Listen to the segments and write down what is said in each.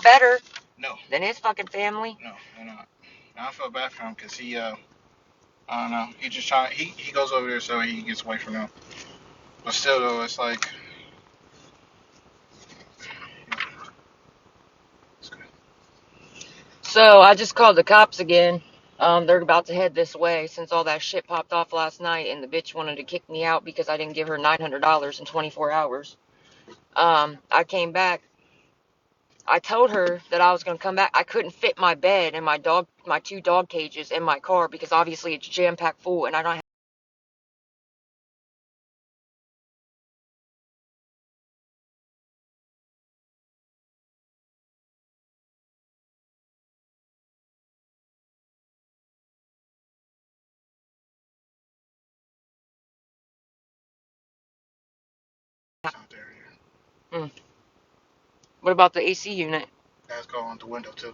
better No. than his fucking family. No, they're not. I feel bad for him because I don't know. He just trying. He goes over there so he gets away from them. But still, though, it's like. It's good. So I just called the cops again. They're about to head this way since all that shit popped off last night, and the bitch wanted to kick me out because I didn't give her $900 in 24 hours. I came back. I told her that I was gonna come back. I couldn't fit my bed and my two dog cages in my car because obviously it's jam packed full, and I don't It's out there. have. What about the AC unit? That's going out the window too.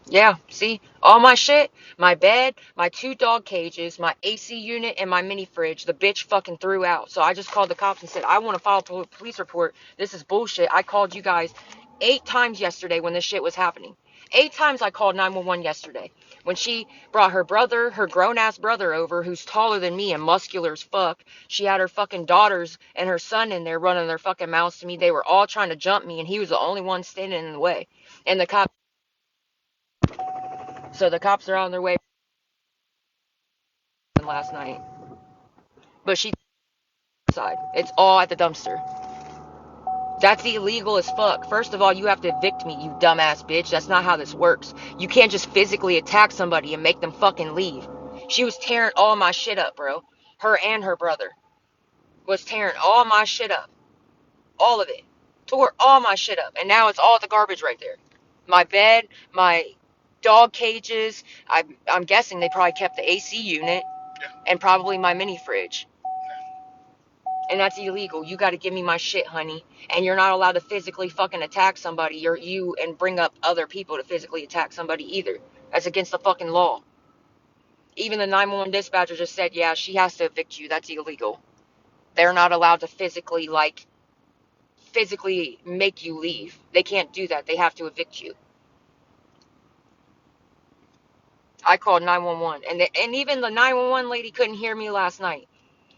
Yeah, see? All my shit, my bed, my two dog cages, my AC unit, and my mini fridge, the bitch fucking threw out. So I just called the cops and said, I want to file a police report. This is bullshit. I called you guys 8 times yesterday when this shit was happening. 8 times I called 911 yesterday. When she brought her brother, her grown ass brother over, who's taller than me and muscular as fuck. She had her fucking daughters and her son in there running their fucking mouths to me. They were all trying to jump me, and he was the only one standing in the way. And the cops. So the cops are on their way last night. But she side. It's all at the dumpster. That's illegal as fuck. First of all, you have to evict me, you dumbass bitch. That's not how this works. You can't just physically attack somebody and make them fucking leave. She was tearing all my shit up, bro. Her and her brother was tearing all my shit up. All of it. Tore all my shit up. And now it's all at the garbage right there. My bed, my dog cages. I'm guessing they probably kept the AC unit. Yeah. And probably my mini fridge. Yeah. And that's illegal. You got to give me my shit, honey. And you're not allowed to physically fucking attack somebody. You and bring up other people to physically attack somebody either. That's against the fucking law. Even the 911 dispatcher just said, yeah, she has to evict you. That's illegal. They're not allowed to physically make you leave. They can't do that. They have to evict you. I called 911, and even the 911 lady couldn't hear me last night.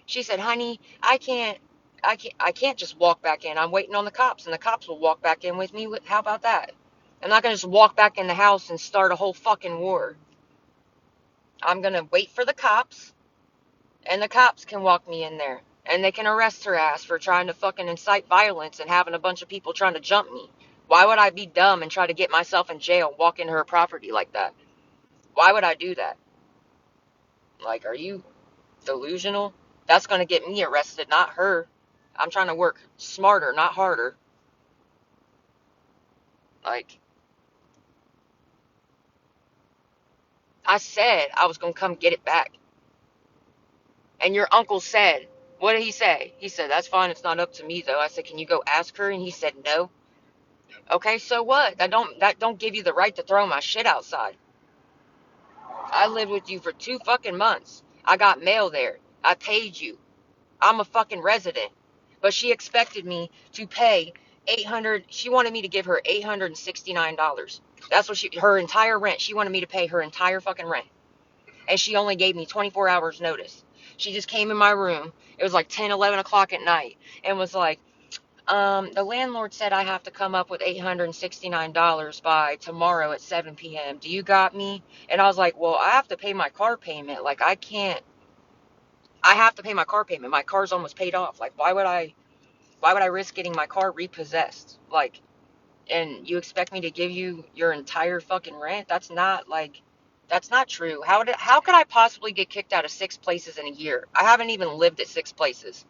She said, "Honey, I can't just walk back in. I'm waiting on the cops, and the cops will walk back in with me. How about that? I'm not gonna just walk back in the house and start a whole fucking war. I'm gonna wait for the cops, and the cops can walk me in there, and they can arrest her ass for trying to fucking incite violence and having a bunch of people trying to jump me. Why would I be dumb and try to get myself in jail, walk into her property like that? Why would I do that? Like, are you delusional? That's gonna get me arrested, not her. I'm trying to work smarter, not harder. Like, I said I was going to come get it back. And your uncle said, what did he say? He said, that's fine. It's not up to me, though. I said, can you go ask her? And he said, no. Okay, so what? That don't give you the right to throw my shit outside. I lived with you for 2 fucking months. I got mail there. I paid you. I'm a fucking resident. But she expected me to pay 800. She wanted me to give her $869. That's what her entire rent. She wanted me to pay her entire fucking rent. And she only gave me 24 hours notice. She just came in my room. It was like 10, 11 o'clock at night and was like, the landlord said I have to come up with $869 by tomorrow at 7 p.m. Do you got me? And I was like, well, I have to pay my car payment. Like, I have to pay my car payment. My car's almost paid off. Like, why would I risk getting my car repossessed? Like, and you expect me to give you your entire fucking rent? That's not true. How could I possibly get kicked out of 6 places in a year? I haven't even lived at 6 places.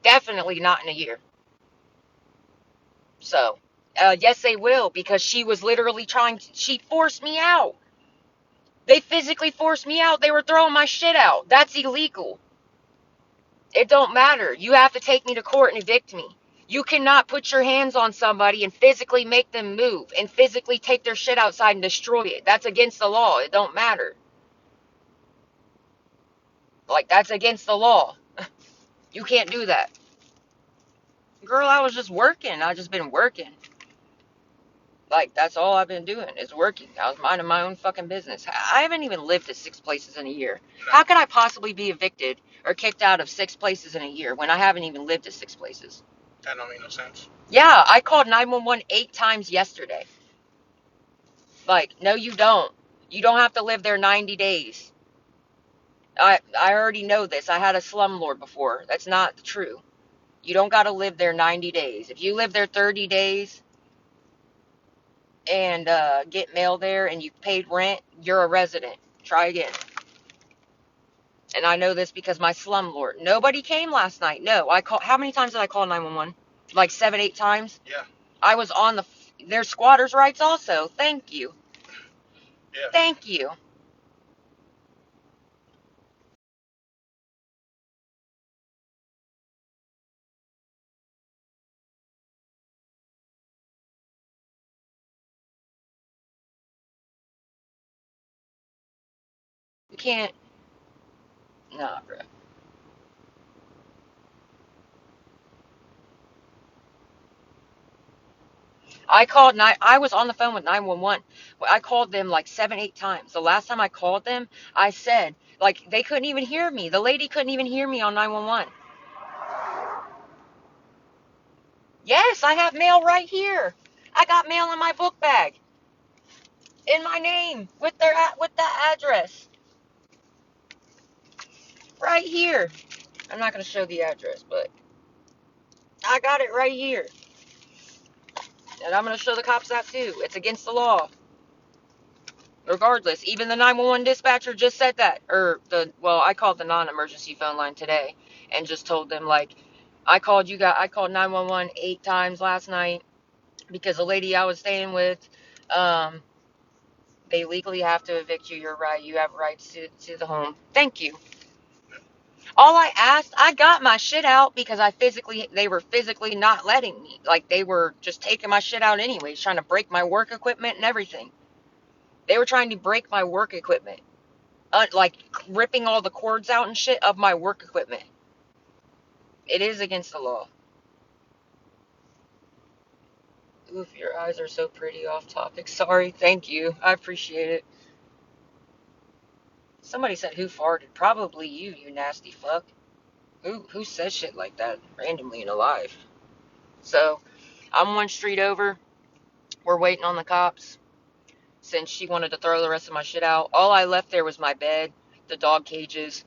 Definitely not in a year. So, yes, they will, because she was literally she forced me out. They physically forced me out. They were throwing my shit out. That's illegal. It don't matter. You have to take me to court and evict me. You cannot put your hands on somebody and physically make them move and physically take their shit outside and destroy it. That's against the law. It don't matter. Like, that's against the law. You can't do that. Girl, I was just working. I just been working. Like, that's all I've been doing is working. I was minding my own fucking business. I haven't even lived at 6 places in a year. No, How could I possibly be evicted or kicked out of 6 places in a year when I haven't even lived at 6 places? that don't make no sense. Yeah, I called 911 8 times yesterday. Like, no, you don't. You don't have to live there 90 days. I already know this. I had a slumlord before. That's not true. You don't got to live there 90 days. If you live there 30 days and get mail there and you paid rent, you're a resident. Try again. And I know this because my slumlord. Nobody came last night. No, I call. How many times did I call 911? Like 7, 8 times. Yeah, I was on the. There's squatters' rights also. Thank you. yeah. Thank you. You can't. Nah, bro. I was on the phone with 911. I called them like 7, 8 times. The last time I called them, I said, like, they couldn't even hear me. The lady couldn't even hear me on 911. Yes, I have mail right here. I got mail in my book bag in my name with that address right here. I'm not going to show the address, but I got it right here. And I'm going to show the cops that too. It's against the law. Regardless, even the 911 dispatcher just said that. Well, I called the non-emergency phone line today and just told them, like, I called 911 8 times last night because the lady I was staying with, um, they legally have to evict you. You're right. You have rights to the home. Thank you. All I asked, I got my shit out because they were physically not letting me. Like, they were just taking my shit out anyways, trying to break my work equipment and everything. They were trying to break my work equipment. Like, ripping all the cords out and shit of my work equipment. It is against the law. Oof, your eyes are so pretty off topic. Sorry, thank you. I appreciate it. Somebody said who farted. Probably you nasty fuck. Who says shit like that randomly in a live? So, I'm one street over. We're waiting on the cops. Since she wanted to throw the rest of my shit out, all I left there was my bed, the dog cages,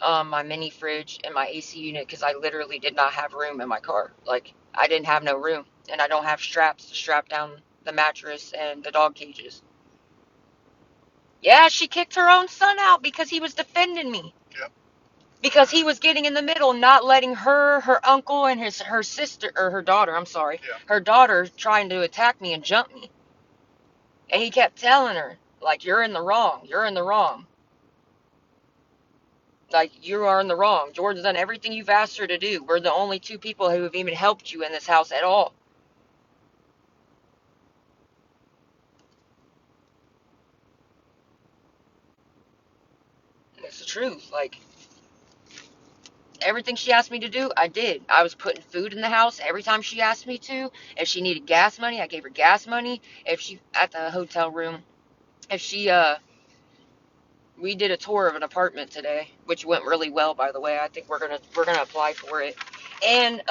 my mini fridge, and my AC unit because I literally did not have room in my car. Like, I didn't have no room, and I don't have straps to strap down the mattress and the dog cages. Yeah, she kicked her own son out because he was defending me. Yep. Because he was getting in the middle, not letting her uncle, and her sister, or her daughter, I'm sorry, Yeah. her daughter trying to attack me and jump me. And he kept telling her, like, you're in the wrong. You're in the wrong. Like, you are in the wrong. Jordan's done everything you've asked her to do. We're the only two people who have even helped you in this house at all. And it's the truth. Like, everything she asked me to do, I did. I was putting food in the house every time she asked me to. If she needed gas money, I gave her gas money. If she, at the hotel room, if she, we did a tour of an apartment today, which went really well, by the way. I think we're gonna apply for it. And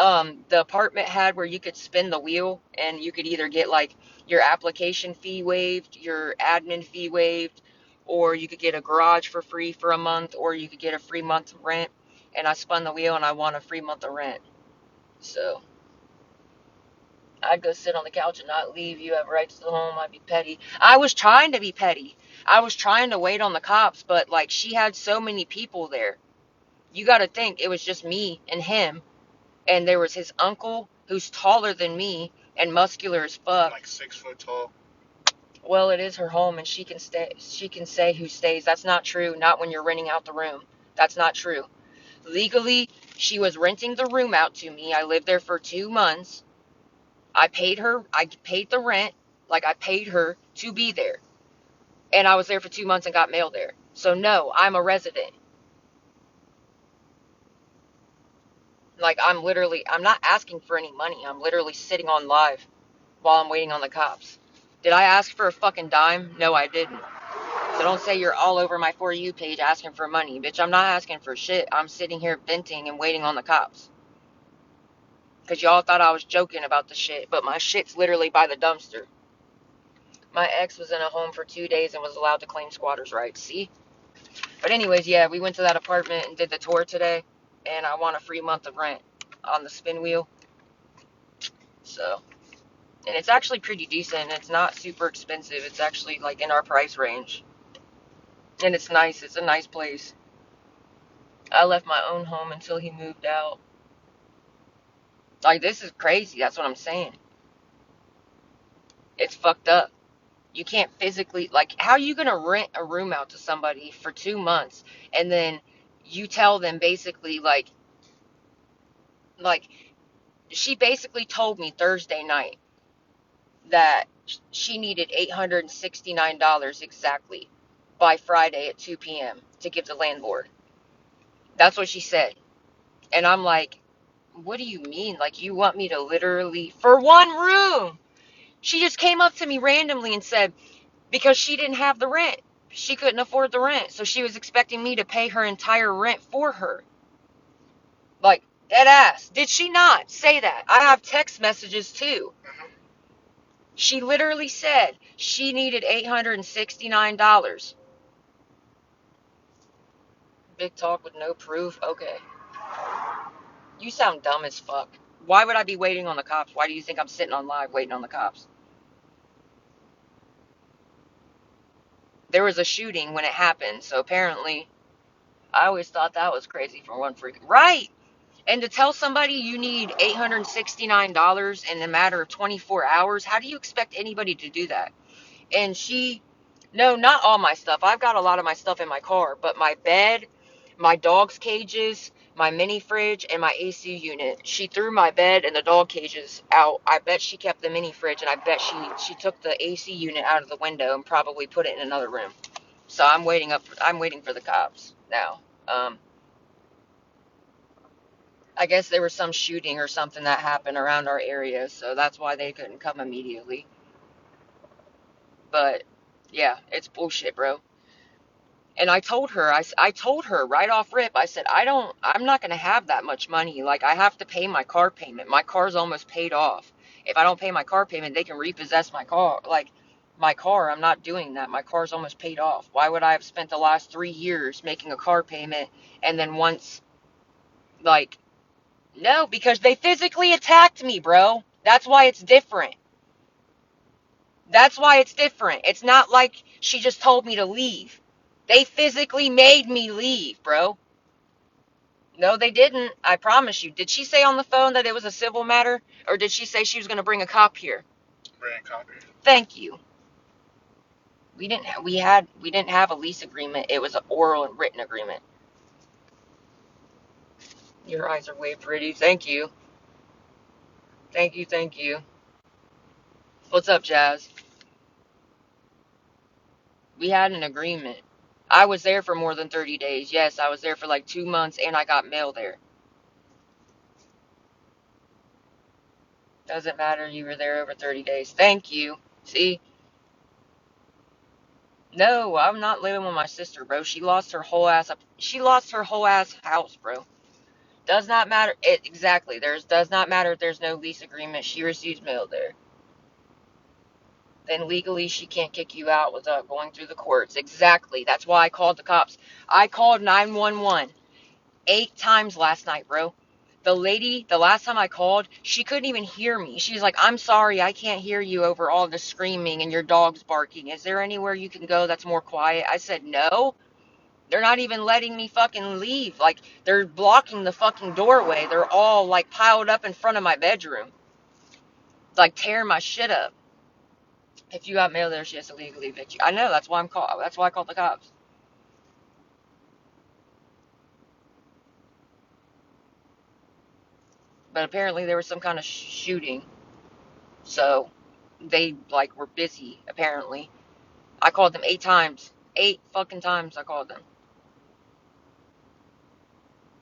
the apartment had where you could spin the wheel, and you could either get like your application fee waived, your admin fee waived, or you could get a garage for free for a month, or you could get a free month of rent. And I spun the wheel, and I won a free month of rent. So I'd go sit on the couch and not leave. You have rights to the home. I'd be petty. I was trying to be petty. I was trying to wait on the cops, but like she had so many people there. You got to think it was just me and him, and there was his uncle who's taller than me and muscular as I'm fuck. like 6 foot tall. Well, it is her home, and she can stay. She can say who stays. That's not true. Not when you're renting out the room. That's not true. Legally, she was renting the room out to me. I lived there for 2 months. I paid her. I paid the rent. Like I paid her to be there. And I was there for 2 months and got mail there. So no, I'm a resident. Like I'm not asking for any money. I'm literally sitting on live while I'm waiting on the cops. Did I ask for a fucking dime? No, I didn't. So don't say you're all over my For You page asking for money. Bitch, I'm not asking for shit. I'm sitting here venting and waiting on the cops. Because y'all thought I was joking about the shit, but my shit's literally by the dumpster. My ex was in a home for 2 days and was allowed to claim squatter's rights. See? But anyways, yeah, we went to that apartment and did the tour today. And I want a free month of rent on the spin wheel. So, and it's actually pretty decent. It's not super expensive. It's actually like in our price range. And it's nice. It's a nice place. I left my own home until he moved out. Like, this is crazy. That's what I'm saying. It's fucked up. You can't physically, like, how are you going to rent a room out to somebody for 2 months and then you tell them basically, like, she basically told me Thursday night that she needed $869 exactly by Friday at 2 p.m. to give the landlord. That's what she said. And I'm like, what do you mean? Like, you want me to literally, for one room? She just came up to me randomly and said, because she didn't have the rent. She couldn't afford the rent. So she was expecting me to pay her entire rent for her. Like, dead ass. Did she not say that? I have text messages too. She literally said she needed $869. Big talk with no proof? Okay. You sound dumb as fuck. Why would I be waiting on the cops? Why do you think I'm sitting on live waiting on the cops? There was a shooting when it happened, so apparently I always thought that was crazy for one freaking right. And to tell somebody you need $869 in a matter of 24 hours, how do you expect anybody to do that? And she, no, not all my stuff. I've got a lot of my stuff in my car, but my bed, my dog's cages, my mini fridge, and my AC unit. She threw my bed and the dog cages out. I bet she kept the mini fridge, and I bet she took the AC unit out of the window and probably put it in another room. So I'm waiting for the cops now. I guess there was some shooting or something that happened around our area, so that's why they couldn't come immediately. But yeah, it's bullshit, bro. And I told her right off rip, I said, I'm not going to have that much money. Like, I have to pay my car payment. My car's almost paid off. If I don't pay my car payment, they can repossess my car. Like, my car, I'm not doing that. My car's almost paid off. Why would I have spent the last 3 years making a car payment and then once, like, no, because they physically attacked me, bro. That's why it's different. That's why it's different. It's not like she just told me to leave. They physically made me leave, bro. No, they didn't. I promise you. Did she say on the phone that it was a civil matter? Or did she say she was going to bring a cop here? Bring a copy. Thank you. We didn't have a lease agreement. It was an oral and written agreement. Your eyes are way pretty. Thank you. Thank you, thank you. What's up, Jazz? We had an agreement. I was there for more than 30 days. Yes, I was there for like 2 months and I got mail there. Doesn't matter. You were there over 30 days. Thank you. See? No, I'm not living with my sister, bro. She lost her whole ass up. She lost her whole ass house, bro. Does not matter. Exactly. Does not matter if there's no lease agreement. She receives mail there. Then legally she can't kick you out without going through the courts. Exactly. That's why I called the cops. I called 911 8 times last night, bro. The lady, the last time I called, she couldn't even hear me. She's like, I'm sorry, I can't hear you over all the screaming and your dog's barking. Is there anywhere you can go that's more quiet? I said, no. They're not even letting me fucking leave. Like, they're blocking the fucking doorway. They're all, like, piled up in front of my bedroom. Like, tearing my shit up. If you got mail there, she has to legally evict you. I know, that's why that's why I called the cops. But apparently there was some kind of shooting. So, they, like, were busy, apparently. I called them 8 times. 8 fucking times I called them.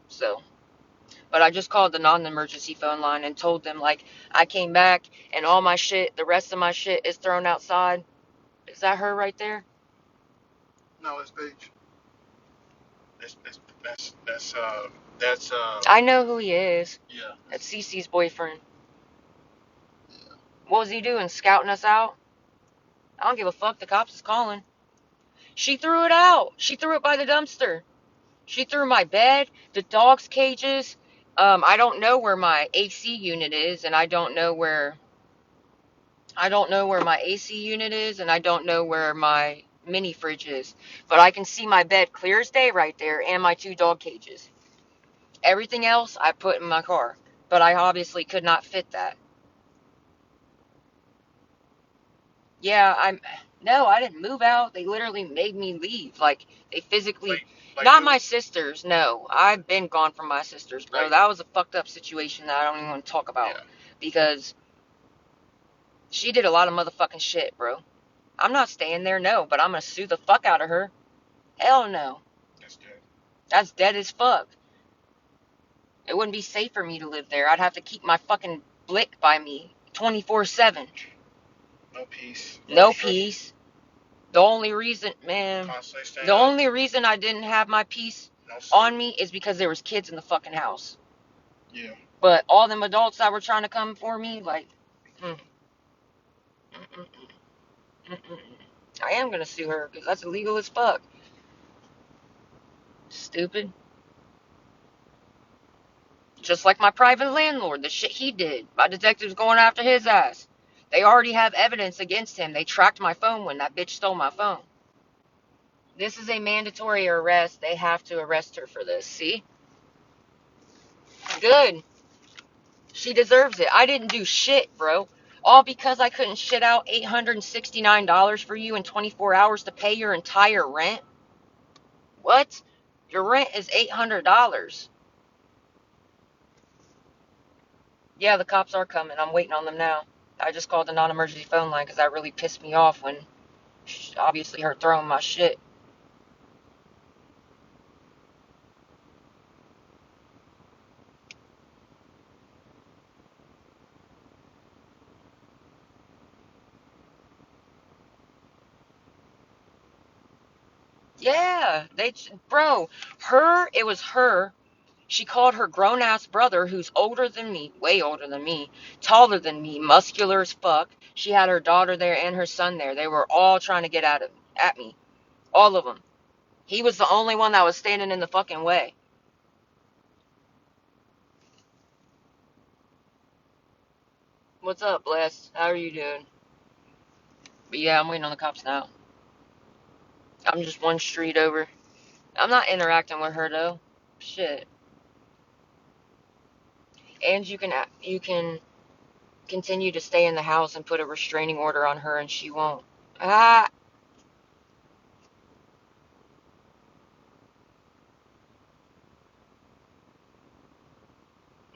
So, But I just called the non-emergency phone line and told them, like, I came back and all my shit, the rest of my shit is thrown outside. Is that her right there? No, it's Paige. That's I know who he is. yeah. That's Cece's boyfriend. What was he doing? Scouting us out? I don't give a fuck. The cops is calling. She threw it out. She threw it by the dumpster. She threw my bed, the dog's cages. I don't know where my AC unit is, and I don't know where my AC unit is, and I don't know where my mini fridge is. But I can see my bed clear as day right there, and my 2 dog cages. Everything else I put in my car, but I obviously could not fit that. Yeah, no, I didn't move out. They literally made me leave. Like, they physically, not my sisters. No, I've been gone from my sisters, bro. That was a fucked up situation that I don't even want to talk about, because she did a lot of motherfucking shit, bro. I'm not staying there, no, but I'm gonna sue the fuck out of her. Hell no. That's dead as fuck. It wouldn't be safe for me to live there. I'd have to keep my fucking blick by me 24/7. No peace. No peace. The only reason, man, the only reason I didn't have my peace on me is because there was kids in the fucking house. Yeah. But all them adults that were trying to come for me, like, I am gonna sue her because that's illegal as fuck. Stupid. Just like my private landlord, the shit he did. My detectives going after his ass. They already have evidence against him. They tracked my phone when that bitch stole my phone. This is a mandatory arrest. They have to arrest her for this. See? Good. She deserves it. I didn't do shit, bro. All because I couldn't shit out $869 for you in 24 hours to pay your entire rent? What? Your rent is $800. Yeah, the cops are coming. I'm waiting on them now. I just called the non-emergency phone line because that really pissed me off when obviously her throwing my shit. Yeah, bro, it was her. She called her grown ass brother, who's older than me, way older than me, taller than me, muscular as fuck. She had her daughter there and her son there. They were all trying to get at me. All of them. He was the only one that was standing in the fucking way. What's up, Bless? How are you doing? But yeah, I'm waiting on the cops now. I'm just one street over. I'm not interacting with her though. Shit. And you can continue to stay in the house and put a restraining order on her, and she won't. Ah.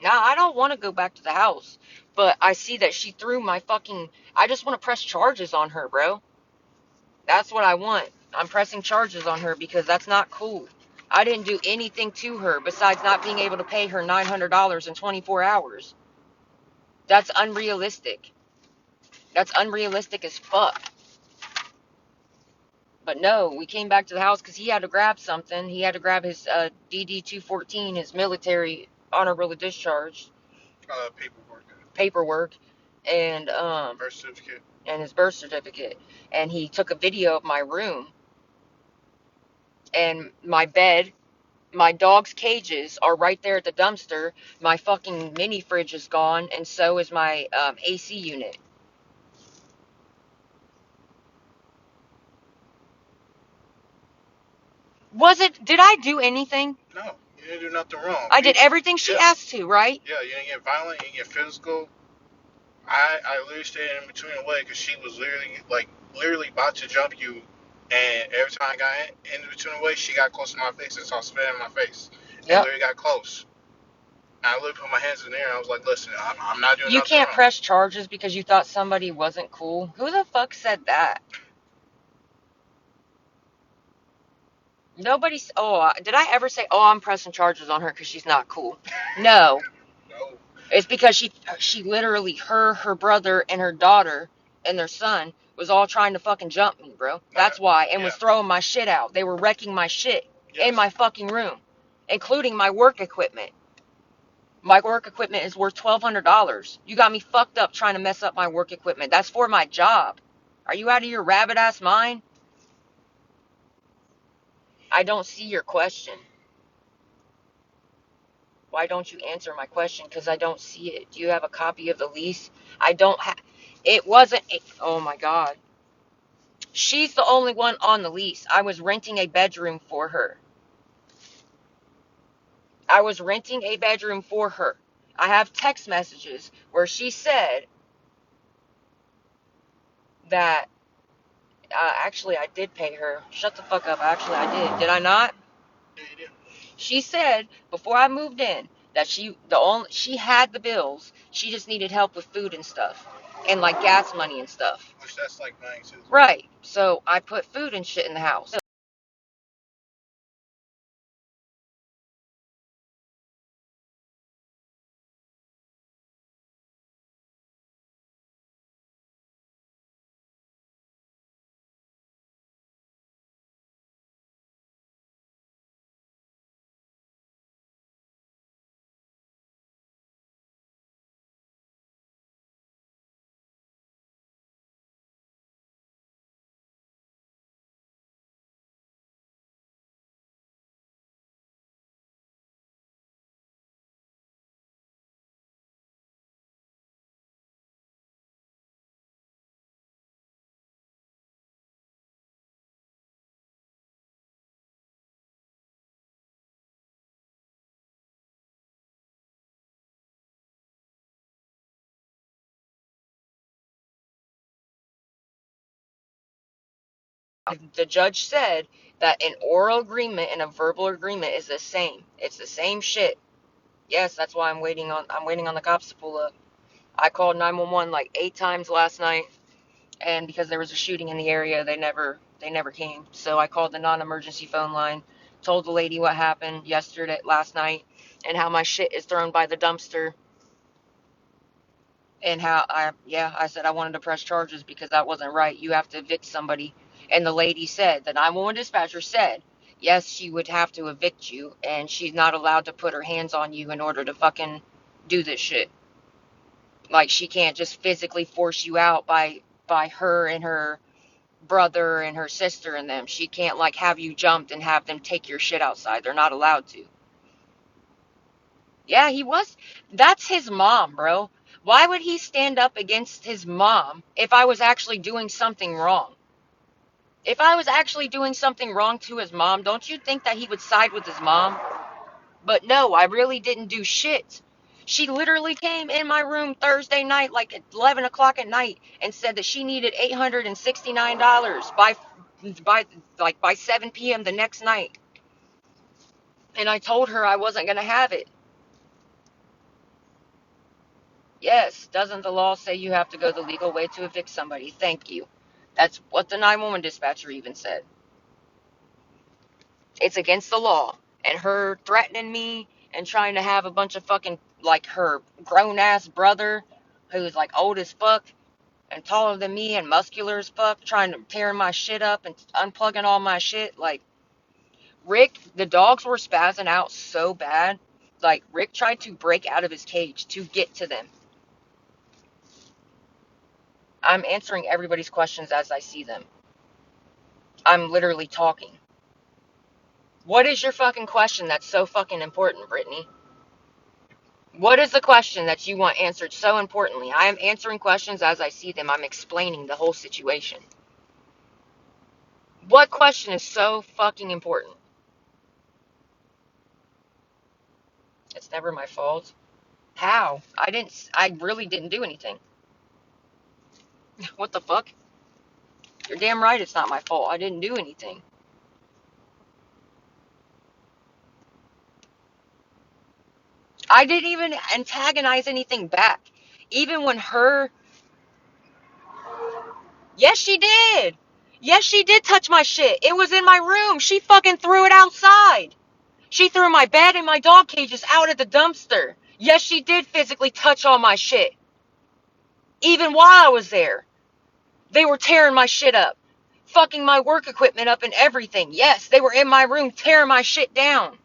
Nah, I don't want to go back to the house, but I see that she threw my fucking. I just want to press charges on her, bro. That's what I want. I'm pressing charges on her because that's not cool. I didn't do anything to her besides not being able to pay her $900 in 24 hours. That's unrealistic. That's unrealistic as fuck. But no, we came back to the house because he had to grab something. He had to grab his DD 214, his military honorable discharge paperwork, and birth certificate. And his birth certificate. And he took a video of my room and my bed. My dog's cages are right there at the dumpster. My fucking mini fridge is gone, and so is my AC unit. Did I do anything? No, you didn't do nothing wrong. I did everything she asked to, right? Yeah, you didn't get violent, you didn't get physical. I literally stayed in between the way because she was literally about to jump you, and every time I got in between the way, she got close to my face and started spitting in my face. Yep. And literally got close. And I literally put my hands in the air and I was like, listen, I'm not doing nothing. You can't press charges because you thought somebody wasn't cool. Who the fuck said that? Nobody's. Oh, did I ever say, "Oh, I'm pressing charges on her because she's not cool"? No, No. it's because she literally her brother and her daughter and their son was all trying to fucking jump me, bro. That's why, and was Yeah. throwing my shit out. They were wrecking my shit in Yes. my fucking room, including my work equipment. My work equipment is worth $1,200. You got me fucked up trying to mess up my work equipment. That's for my job. Are you out of your rabbit ass mind? I don't see your question. Why don't you answer my question? Because I don't see it. Do you have a copy of the lease? I don't have. It wasn't. Oh my God. She's the only one on the lease. I was renting a bedroom for her. I was renting a bedroom for her. I have text messages where she said that. Actually, I did pay her. Shut the fuck up. Actually, I did. Did I not? Yeah, you did. She said before I moved in that she had the bills. She just needed help with food and stuff, and like gas money and stuff. Which that's like mine too. Right. So I put food and shit in the house. The judge said that an oral agreement and a verbal agreement is the same. It's the same shit. Yes, that's why I'm waiting on the cops to pull up. I called 911 like 8 times last night, and because there was a shooting in the area, they never came. So I called the non-emergency phone line, told the lady what happened last night, and how my shit is thrown by the dumpster, and how I said I wanted to press charges because that wasn't right. You have to evict somebody. And the lady said, the 911 dispatcher said, yes, she would have to evict you, and she's not allowed to put her hands on you in order to fucking do this shit. Like, she can't just physically force you out by her and her brother and her sister and them. She can't like have you jumped and have them take your shit outside. They're not allowed to. Yeah, he was. That's his mom, bro. Why would he stand up against his mom if I was actually doing something wrong? If I was actually doing something wrong to his mom, don't you think that he would side with his mom? But no, I really didn't do shit. She literally came in my room Thursday night, like at 11 o'clock at night, and said that she needed $869 by 7 p.m. the next night. And I told her I wasn't going to have it. Yes, doesn't the law say you have to go the legal way to evict somebody? Thank you. That's what the 911 dispatcher even said. It's against the law. And her threatening me and trying to have a bunch of fucking, like, her grown ass brother, who's like old as fuck and taller than me and muscular as fuck, trying to tear my shit up and unplugging all my shit. Like, Rick, the dogs were spazzing out so bad. Like, Rick tried to break out of his cage to get to them. I'm answering everybody's questions as I see them. I'm literally talking. What is your fucking question that's so fucking important, Brittany? What is the question that you want answered so importantly? I am answering questions as I see them. I'm explaining the whole situation. What question is so fucking important? It's never my fault. How? I really didn't do anything. What the fuck? You're damn right it's not my fault. I didn't do anything. I didn't even antagonize anything back. Even when her. Yes, she did. Yes, she did touch my shit. It was in my room. She fucking threw it outside. She threw my bed and my dog cages out at the dumpster. Yes, she did physically touch all my shit. Even while I was there. They were tearing my shit up. Fucking my work equipment up and everything. Yes, they were in my room tearing my shit down.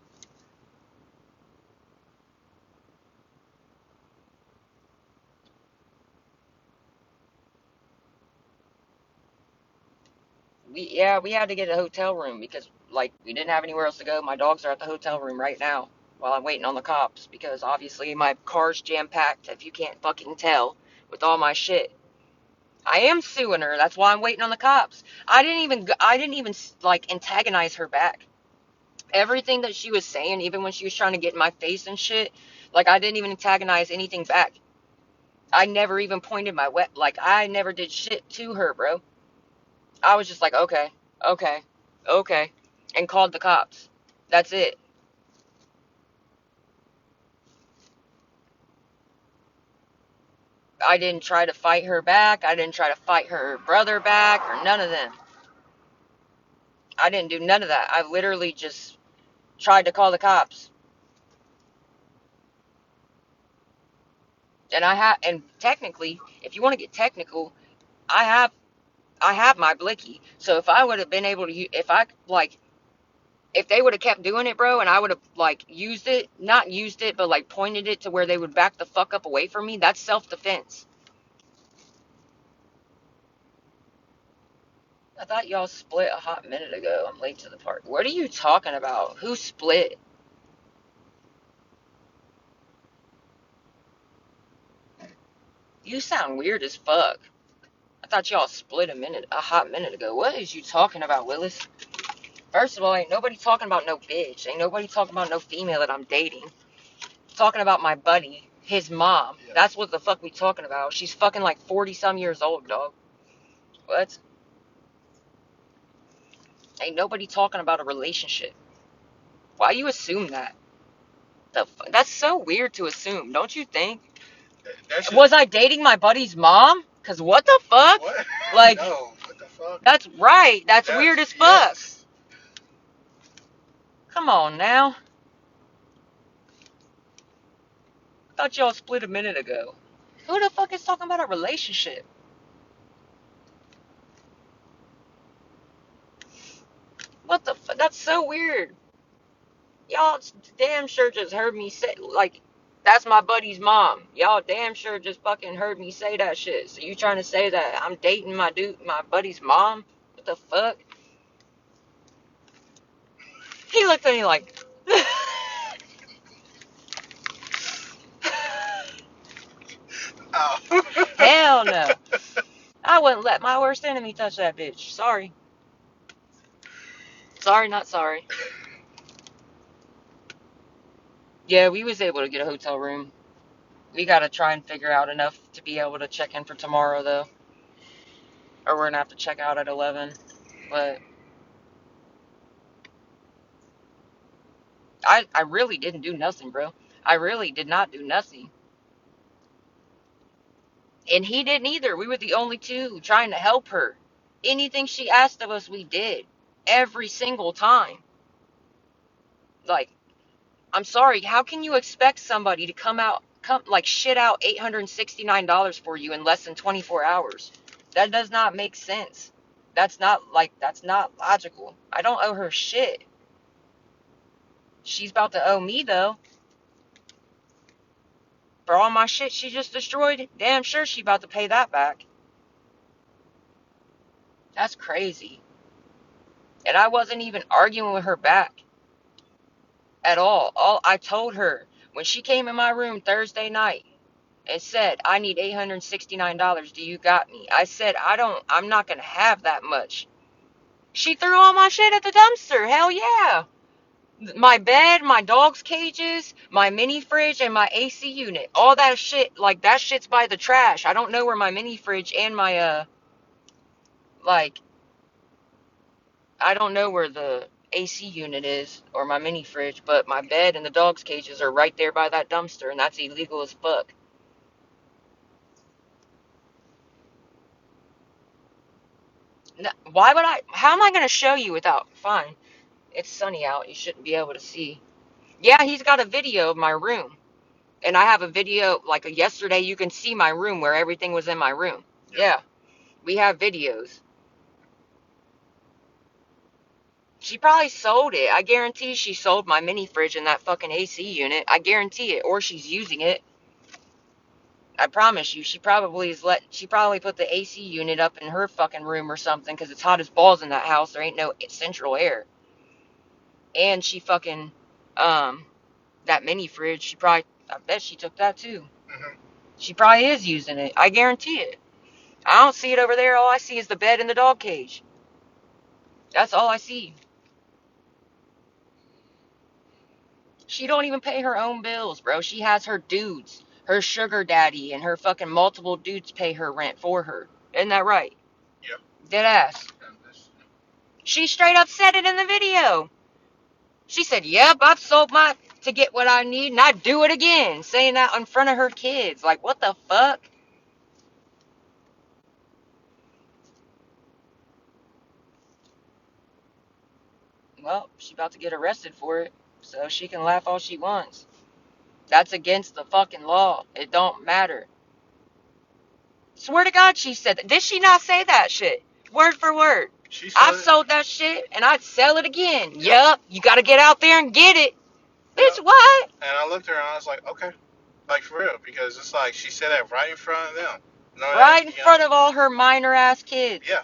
We had to get a hotel room because like we didn't have anywhere else to go. My dogs are at the hotel room right now while I'm waiting on the cops because obviously my car's jam packed if you can't fucking tell with all my shit. I am suing her. That's why I'm waiting on the cops. I didn't even like antagonize her back. Everything that she was saying, even when she was trying to get in my face and shit, like I didn't even antagonize anything back. I never even pointed my like I never did shit to her, bro. I was just like, okay, okay, okay, and called the cops. That's it. I didn't try to fight her back. I didn't try to fight her brother back or none of them. I didn't do none of that. I literally just tried to call the cops. And technically, if you want to get technical, I have I have my blicky. So if I would have been able to, if I like, if they would have kept doing it, bro, and I would have like used it, not used it, but like pointed it to where they would back the fuck up away from me, that's self-defense. I thought y'all split a hot minute ago. I'm late to the party. What are you talking about? Who split? You sound weird as fuck. I thought y'all split a hot minute ago. What is you talking about, Willis? First of all, ain't nobody talking about no bitch. Ain't nobody talking about no female that I'm dating. Talking about my buddy, his mom. Yeah. That's what the fuck we talking about. She's fucking like 40 some years old, dog. What? Ain't nobody talking about a relationship. Why you assume that? That's so weird to assume, don't you think? Was I dating my buddy's mom? Cause what the fuck? What? Like, no, what the fuck? That's right. That's weird as fuck. Yes. Come on now. I thought y'all split a minute ago. Who the fuck is talking about a relationship? What the fuck? That's so weird. Y'all damn sure just heard me say, like, that's my buddy's mom. Y'all damn sure just fucking heard me say that shit. So you trying to say that I'm dating my buddy's mom? What the fuck? He looked at me like, oh. hell no. I wouldn't let my worst enemy touch that bitch. Sorry. Sorry, not sorry. Yeah, we was able to get a hotel room. We gotta try and figure out enough to be able to check in for tomorrow, though. Or we're gonna have to check out at 11. But I really didn't do nothing, bro. I really did not do nothing. And he didn't either. We were the only two trying to help her. Anything she asked of us, we did. Every single time. Like, I'm sorry, how can you expect somebody to like shit out $869 for you in less than 24 hours? That does not make sense. That's not logical. I don't owe her shit. She's about to owe me though. For all my shit she just destroyed, damn sure she about to pay that back. That's crazy. And I wasn't even arguing with her back at all. All I told her when she came in my room Thursday night and said, I need $869. Do you got me? I said, I'm not going to have that much. She threw all my shit at the dumpster. Hell yeah. My bed, my dog's cages, my mini fridge, and my AC unit. All that shit, like, that shit's by the trash. I don't know where my mini fridge and my, like, I don't know where the AC unit is or my mini fridge, but my bed and the dog's cages are right there by that dumpster, and that's illegal as fuck. Why would I? How am I going to show you without? Fine. It's sunny out. You shouldn't be able to see. Yeah, he's got a video of my room. And I have a video, like yesterday, you can see my room where everything was in my room. Yeah, we have videos. She probably sold it. I guarantee she sold my mini fridge in that fucking AC unit. I guarantee it. Or she's using it. I promise you, she probably put the AC unit up in her fucking room or something because it's hot as balls in that house. There ain't no central air. And she fucking, that mini fridge, I bet she took that too. Mm-hmm. She probably is using it. I guarantee it. I don't see it over there. All I see is the bed and the dog cage. That's all I see. She don't even pay her own bills, bro. She has her dudes, her sugar daddy, and her fucking multiple dudes pay her rent for her. Isn't that right? Yeah. Dead ass. She straight up said it in the video. She said, "Yep, I've sold my to get what I need, and I'd do it again." Saying that in front of her kids. Like, what the fuck? Well, she about to get arrested for it, so she can laugh all she wants. That's against the fucking law. It don't matter. Swear to God, she said that. Did she not say that shit? Word for word. I've sold that shit, and I'd sell it again. Yup, you gotta get out there and get it. Bitch, what? And I looked at her and I was like, okay. Like, for real. Because it's like, she said that right in front of them. No, Right in front of all her minor ass kids. Yeah.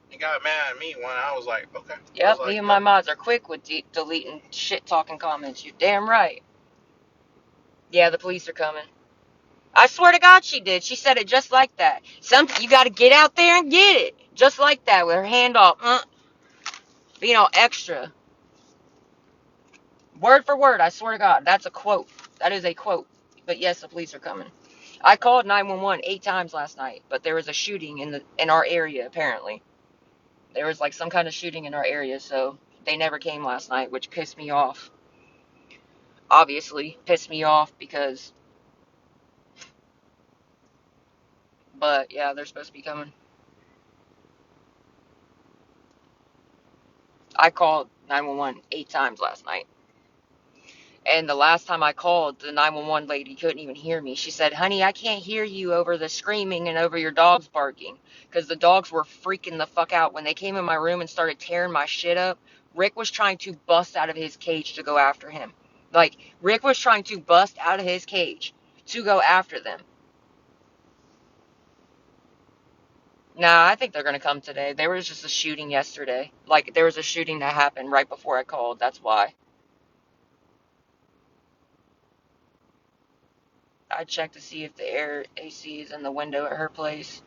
He got mad at me when I was like, okay. Yep, like, me and my mods are quick with deleting shit talking comments. You're damn right. Yeah, the police are coming. I swear to God she did. She said it just like that. You gotta get out there and get it. Just like that with her hand off. Being all extra. Word for word, I swear to God. That's a quote. That is a quote. But yes, the police are coming. I called 911 8 times last night, but there was a shooting in our area apparently. There was like some kind of shooting in our area, so they never came last night, which pissed me off. Obviously, pissed me off because, but yeah, they're supposed to be coming. I called 911 8 times last night. And the last time I called, the 911 lady couldn't even hear me. She said, "Honey, I can't hear you over the screaming and over your dogs barking." Because the dogs were freaking the fuck out. When they came in my room and started tearing my shit up, Rick was trying to bust out of his cage to go after him. Like, Rick was trying to bust out of his cage to go after them. Nah, I think they're going to come today. There was just a shooting yesterday. Like, there was a shooting that happened right before I called. That's why. I checked to see if the air AC is in the window at her place.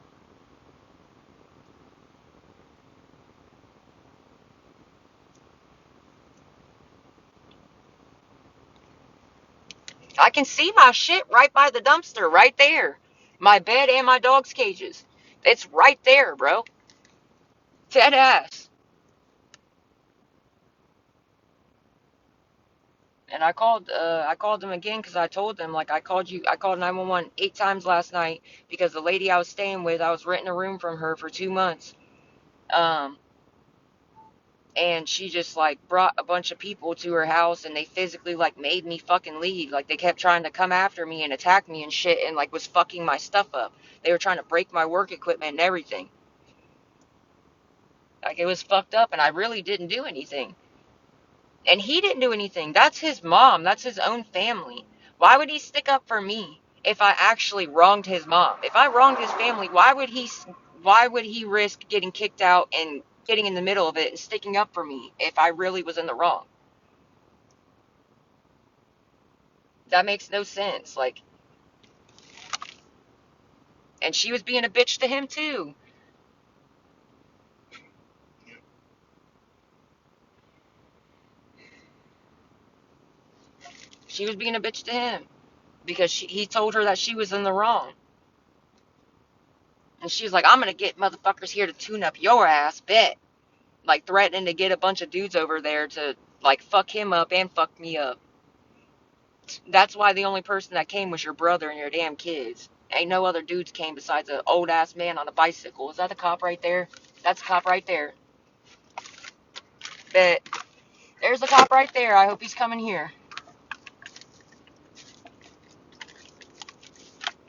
I can see my shit right by the dumpster, right there. My bed and my dog's cages. It's right there, bro. Dead ass. And I called them again because I told them, like, I called 911 8 times last night because the lady I was staying with, I was renting a room from her for 2 months. Um, and she just like brought a bunch of people to her house and they physically like made me fucking leave. Like they kept trying to come after me and attack me and shit and like was fucking my stuff up. They were trying to break my work equipment and everything. Like it was fucked up and I really didn't do anything. And he didn't do anything. That's his mom. That's his own family. Why would he stick up for me if I actually wronged his mom? If I wronged his family, why would he risk getting kicked out and getting in the middle of it and sticking up for me if I really was in the wrong? That makes no sense. Like, and she was being a bitch to him too. She was being a bitch to him because he told her that she was in the wrong. And she was like, "I'm gonna get motherfuckers here to tune up your ass, bet." Like threatening to get a bunch of dudes over there to like fuck him up and fuck me up. That's why the only person that came was your brother and your damn kids. ain't no other dudes came besides an old ass man on a bicycle. Is that the cop right there? That's the cop right there. But there's the cop right there. I hope he's coming here.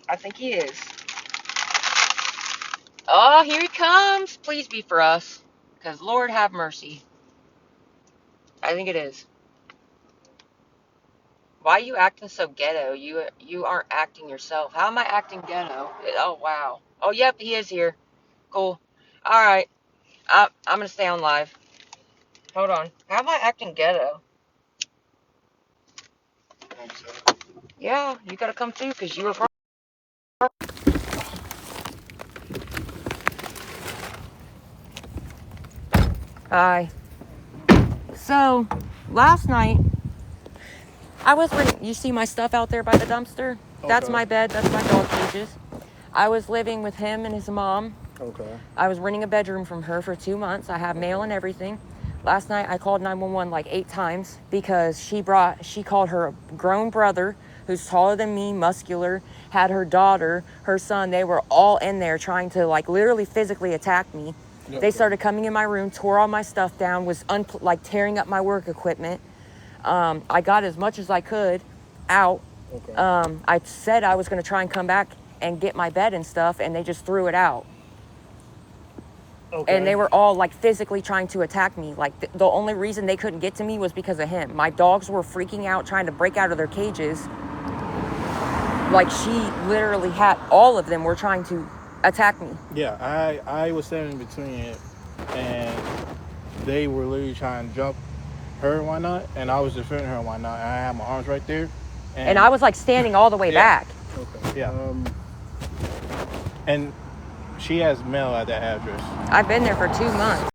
I think he is. Oh, here he comes. Please be for us. Because Lord have mercy. I think it is. Why are you acting so ghetto? You aren't acting yourself. How am I acting ghetto? Oh, wow. Oh, yep, he is here. Cool. Alright. I'm going to stay on live. Hold on. How am I acting ghetto? Yeah, you got to come too because you were... Hi. So, last night, I was you see my stuff out there by the dumpster? Okay. That's my bed. That's my dog cages. I was living with him and his mom. Okay. I was renting a bedroom from her for 2 months. I have mail and everything. Last night, I called 911 like 8 times because she called her grown brother, who's taller than me, muscular, had her daughter, her son. They were all in there trying to like literally physically attack me. Okay. They started coming in my room, tore all my stuff down, was like tearing up my work equipment. I got as much as I could out. Okay. I said I was going to try and come back and get my bed and stuff, and they just threw it out. Okay. And they were all like physically trying to attack me. Like the only reason they couldn't get to me was because of him. My dogs were freaking out, trying to break out of their cages. Like she literally had, all of them were trying to attack me. Yeah, I was standing between it, and they were literally trying to jump her and whatnot, and I was defending her and whatnot. And I had my arms right there. And I was like standing all the way back. Okay. Yeah. And she has mail at that address. I've been there for 2 months.